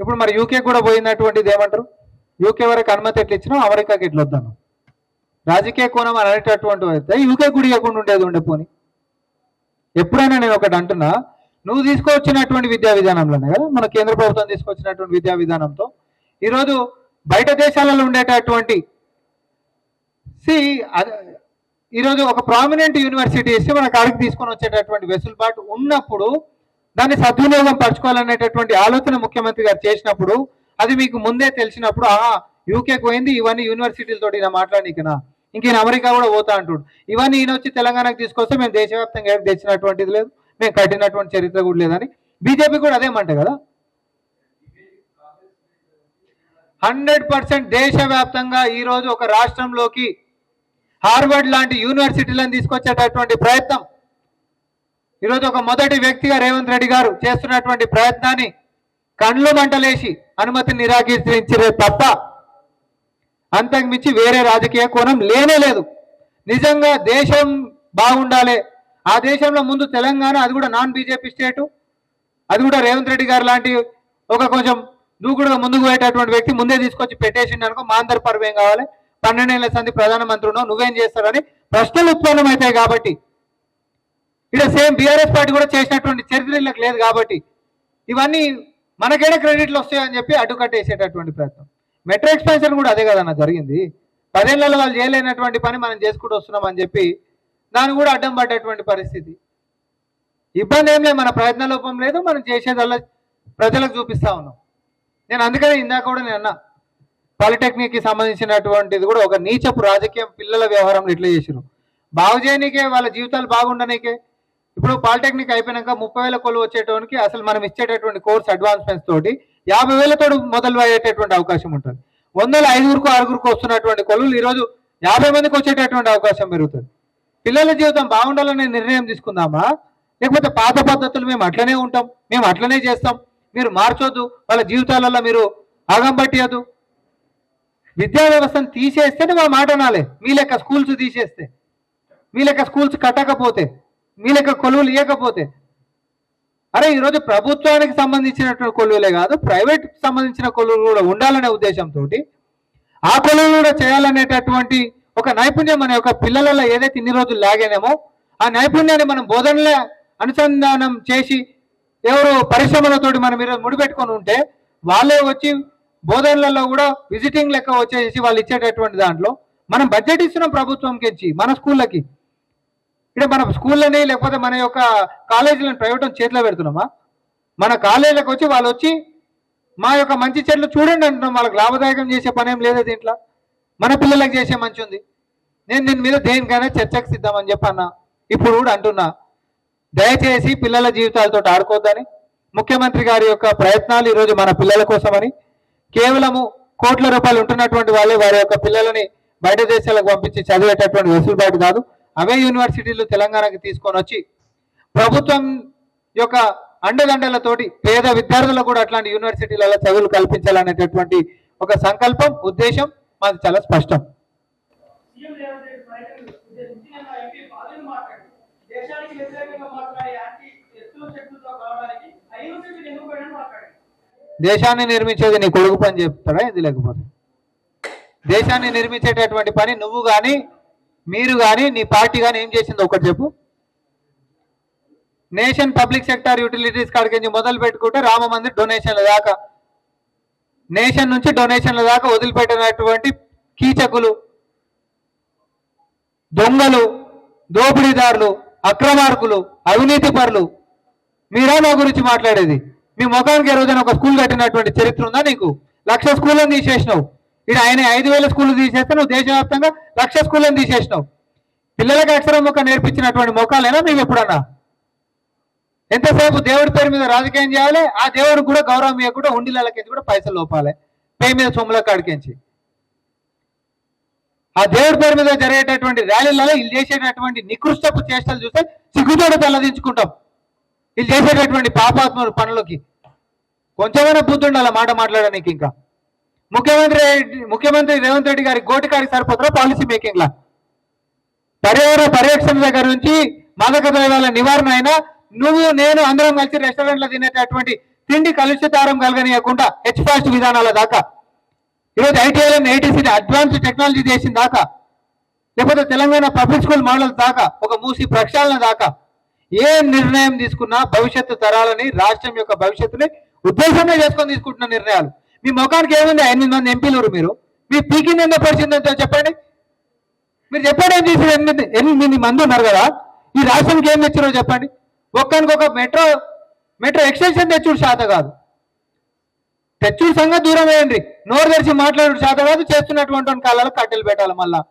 ఇప్పుడు మరి యూకే కూడా పోయినటువంటిది ఏమంటారు? యూకే వరకు అనుమతి ఎట్లా ఇచ్చినావు, అమెరికాకి ఎట్లా వద్దాను? రాజకీయ కోణం అని అనేటటువంటి అయితే యూకే కూడా ఇవ్వకుండా ఉండేది ఉండే పోని. ఎప్పుడైనా నేను ఒకటి అంటున్నా, నువ్వు తీసుకొచ్చినటువంటి విద్యా విధానంలోనే కదా, మన కేంద్ర ప్రభుత్వం తీసుకొచ్చినటువంటి విద్యా విధానంతో ఈరోజు బయట దేశాలలో ఉండేటటువంటి ఈరోజు ఒక ప్రామినెంట్ యూనివర్సిటీ ఇస్తే మన కాడికి తీసుకొని వచ్చేటటువంటి వెసులుబాటు ఉన్నప్పుడు దాన్ని సద్వినియోగం పరచుకోవాలనేటటువంటి ఆలోచన ముఖ్యమంత్రి గారు చేసినప్పుడు, అది మీకు ముందే తెలిసినప్పుడు, యూకేకి పోయింది ఇవన్నీ యూనివర్సిటీలతో ఈయన మాట్లాడినా, ఇంక అమెరికా కూడా పోతా అంటుడు. ఇవన్నీ ఈయన వచ్చి తెలంగాణకు తీసుకొస్తే మేము దేశవ్యాప్తంగా తెచ్చినటువంటిది లేదు, మేము కట్టినటువంటి చరిత్ర కూడా లేదని బీజేపీ కూడా అదేమంటే కదా. 100% దేశవ్యాప్తంగా ఈరోజు ఒక రాష్ట్రంలోకి హార్వర్డ్ లాంటి యూనివర్సిటీలను తీసుకొచ్చేటటువంటి ప్రయత్నం ఈరోజు ఒక మొదటి వ్యక్తిగా రేవంత్ రెడ్డి గారు చేస్తున్నటువంటి ప్రయత్నాన్ని కండ్లు మంటలేసి అనుమతిని నిరాకరించే తప్ప అంతకు మించి వేరే రాజకీయ కోణం లేనే లేదు. నిజంగా దేశం బాగుండాలి, ఆ దేశంలో ముందు తెలంగాణ, అది కూడా నాన్ బీజేపీ స్టేటు, అది కూడా రేవంత్ రెడ్డి గారు లాంటి ఒక కొంచెం దూకుడుగా ముందుకు పోయేటటువంటి వ్యక్తి ముందే తీసుకొచ్చి పెట్టేసిండు అనుకో, మా అందరి పరువు ఏం కావాలి? 12 ఏళ్ల సంది ప్రధానమంత్రి ఉన్నావు, నువ్వేం చేస్తారని ప్రశ్నలు ఉత్పన్నం అవుతాయి. కాబట్టి ఇక్కడ సేమ్ బీఆర్ఎస్ పార్టీ కూడా చేసినటువంటి చరిత్రలకు లేదు. కాబట్టి ఇవన్నీ మనకైనా క్రెడిట్లు వస్తాయని చెప్పి అడ్డుకట్టేసేటటువంటి ప్రయత్నం. మెట్రో ఎక్స్పెన్షన్ కూడా అదే కదన్న జరిగింది. 10 ఏళ్లలో వాళ్ళు చేయలేనటువంటి పని మనం చేసుకుంటూ వస్తున్నామని చెప్పి దాన్ని కూడా అడ్డం పడ్డటువంటి పరిస్థితి. ఇబ్బంది ఏం లేదు, మన ప్రయత్న లోపం లేదు, మనం చేసేదల్లా ప్రజలకు చూపిస్తా ఉన్నాం. నేను అందుకనే ఇందాక కూడా నేను అన్నా, పాలిటెక్నిక్కి సంబంధించినటువంటిది కూడా ఒక నీచపు రాజకీయం పిల్లల వ్యవహారంలో ఎట్లా చేసారు. బాగు చేయనీకే, వాళ్ళ జీవితాలు బాగుండనీకే. ఇప్పుడు పాలిటెక్నిక్ అయిపోయినాక 30,000 కొలు వచ్చేటోనికి అసలు మనం ఇచ్చేటటువంటి కోర్స్ అడ్వాన్స్మెంట్స్ తోటి 50,000 మొదలు అయ్యేటటువంటి అవకాశం ఉంటుంది. 100 5గురికి 6గురికి వస్తున్నటువంటి కొలులు ఈరోజు 50 మందికి వచ్చేటటువంటి అవకాశం పెరుగుతుంది. పిల్లల జీవితం బాగుండాలనే నిర్ణయం తీసుకుందామా, లేకపోతే పాత పద్ధతులు మేము అట్లనే ఉంటాం, మేము అట్లనే చేస్తాం, మీరు మార్చొద్దు, వాళ్ళ జీవితాలలో మీరు ఆగం పట్టియద్దు. విద్యా వ్యవస్థను తీసేస్తేనే మా మాట అనాలి. మీ లెక్క స్కూల్స్ తీసేస్తే, మీ లెక్క స్కూల్స్ కట్టకపోతే, మీ లెక్క కొలువులు ఇవ్వకపోతే, అరే ఈరోజు ప్రభుత్వానికి సంబంధించినటువంటి కొలువులే కాదు, ప్రైవేట్కి సంబంధించిన కొలువులు కూడా ఉండాలనే ఉద్దేశంతో ఆ కొలువులు కూడా చేయాలనేటటువంటి ఒక నైపుణ్యం మన యొక్క పిల్లలలో ఏదైతే ఇన్ని రోజులు లాగానేమో ఆ నైపుణ్యాన్ని మనం బోధనలే అనుసంధానం చేసి ఎవరు పరిశ్రమలతోటి మనం ఈరోజు ముడిపెట్టుకొని ఉంటే వాళ్ళే వచ్చి బోధనలలో కూడా విజిటింగ్ లెక్క వచ్చేసి వాళ్ళు ఇచ్చేటటువంటి దాంట్లో మనం బడ్జెట్ ఇస్తున్నాం ప్రభుత్వంకి ఇచ్చి మన స్కూళ్ళకి. ఇక్కడ మన స్కూళ్ళని లేకపోతే మన యొక్క కాలేజీలను ప్రైవేట్ చేతిలో పెడుతున్నామా? మన కాలేజీలకు వచ్చి వాళ్ళు వచ్చి మా యొక్క మంచి చెట్లు చూడండి అంటున్నాం. వాళ్ళకి లాభదాయకం చేసే పని ఏం లేదు దీంట్లో, మన పిల్లలకు చేసే మంచి ఉంది. నేను దీని మీద దేనికైనా చర్చకు సిద్ధమని చెప్పన్నా. ఇప్పుడు కూడా అంటున్నా, దయచేసి పిల్లల జీవితాలతో ఆడుకోవద్దని, ముఖ్యమంత్రి గారి యొక్క ప్రయత్నాలు ఈరోజు మన పిల్లల కోసమని, కేవలము కోట్ల రూపాయలు ఉంటున్నటువంటి వాళ్ళే వారి యొక్క పిల్లలని బయట దేశాలకు పంపించి చదివేటటువంటి వెసులుబాటు కాదు. అవే యూనివర్సిటీలు తెలంగాణకి తీసుకొని వచ్చి ప్రభుత్వం యొక్క అండదండలతోటి పేద విద్యార్థులకు కూడా అట్లాంటి యూనివర్సిటీలలో చదువులు కల్పించాలనేటటువంటి ఒక సంకల్పం, ఉద్దేశం మాది చాలా స్పష్టం. దేశాన్ని నిర్మించేది నీ కొడుకు పని చెప్తాడా ఇది? లేకపోతే దేశాన్ని నిర్మించేటటువంటి పని నువ్వు కానీ మీరు కానీ నీ పార్టీ కానీ ఏం చేసిందో ఒకటి చెప్పు. నేషన్ పబ్లిక్ సెక్టార్ యూటిలిటీస్ కాడికి మొదలు పెట్టుకుంటే రామ మందిర్ డొనేషన్ల దాకా, నేషన్ నుంచి డొనేషన్ల దాకా వదిలిపెట్టినటువంటి కీచకులు, దొంగలు, దోపిడీదారులు, అక్రమార్కులు, అవినీతి పరులు మీరా మా గురించి మాట్లాడేది? మీ ముఖానికి ఏ రోజైనా ఒక స్కూల్ కట్టినటువంటి చరిత్ర ఉందా నీకు? 1,00,000 స్కూళ్ళని తీసేసినావు. ఇక్కడ ఆయన 5,000 స్కూళ్ళు తీసేస్తే నువ్వు దేశవ్యాప్తంగా 1,00,000 స్కూళ్ళని తీసేసినావు. పిల్లలకి అక్షరం మొక్క నేర్పించినటువంటి మొక్కలేనా మేము ఎప్పుడన్నా? ఎంతసేపు దేవుడి పేరు మీద రాజకీయం చేయాలి, ఆ దేవుడికి కూడా గౌరవం ఇవ్వకుండా ఉండిలకి కూడా పైసలు లోపాలి, పే మీద సొమ్ముల కాడికించి. ఆ దేవుడి పేరు మీద జరిగేటటువంటి ర్యాలీలలో వీళ్ళు చేసేటటువంటి నికృష్టపు చేష్టలు చూస్తే సిగ్గుతోడు తలదించుకుంటాం. వీళ్ళు చేసేటటువంటి పాపాత్మ పనులకి కొంచెమైనా బుద్ధి ఉండాలి మాట మాట్లాడడానికి. ఇంకా ముఖ్యమంత్రి రేవంత్ రెడ్డి గారి గోటికాడికి సరిపోతారా పాలసీ మేకింగ్ లా? పర్యావరణ పరిరక్షణ దగ్గర నుంచి మాదక ద్రవ్యాల నివారణ అయినా నువ్వు నేను అందరం కలిసి రెస్టారెంట్లో తినేటటువంటి తిండి కలుషితారం కలగనీయకుండా హెచ్ ఫాస్ట్ విధానాల దాకా, ఈరోజు ఐటీఐలను ఐటీసీని అడ్వాన్స్ టెక్నాలజీ చేసిన దాకా, లేకపోతే తెలంగాణ పబ్లిక్ స్కూల్ మోడల్ దాకా, ఒక మూసి ప్రక్షాళన దాకా ఏ నిర్ణయం తీసుకున్నా భవిష్యత్తు తరాలని, రాష్ట్రం యొక్క భవిష్యత్తుని ఉద్దేశంగా చేసుకొని తీసుకుంటున్న నిర్ణయాలు. మీ ముఖానికి ఏముంది? 8 మంది ఎంపీలు మీరు, మీ పీకింది ఎంత పరిచిందో చెప్పండి. మీరు చెప్పండి, ఏం చేసి 8 మంది ఉన్నారు కదా, ఈ రాష్ట్రానికి ఏం తెచ్చారో చెప్పండి. ఒక్కనికొక మెట్రో ఎక్స్టెన్షన్ తెచ్చుడు శాత కాదు, తెచ్చుడు సంగతి దూరం వేయండి, నోరు తెరిచి మాట్లాడు శాత కాదు, చేస్తున్నటువంటి కాలాలకు కట్టెలు పెట్టాలి మళ్ళా.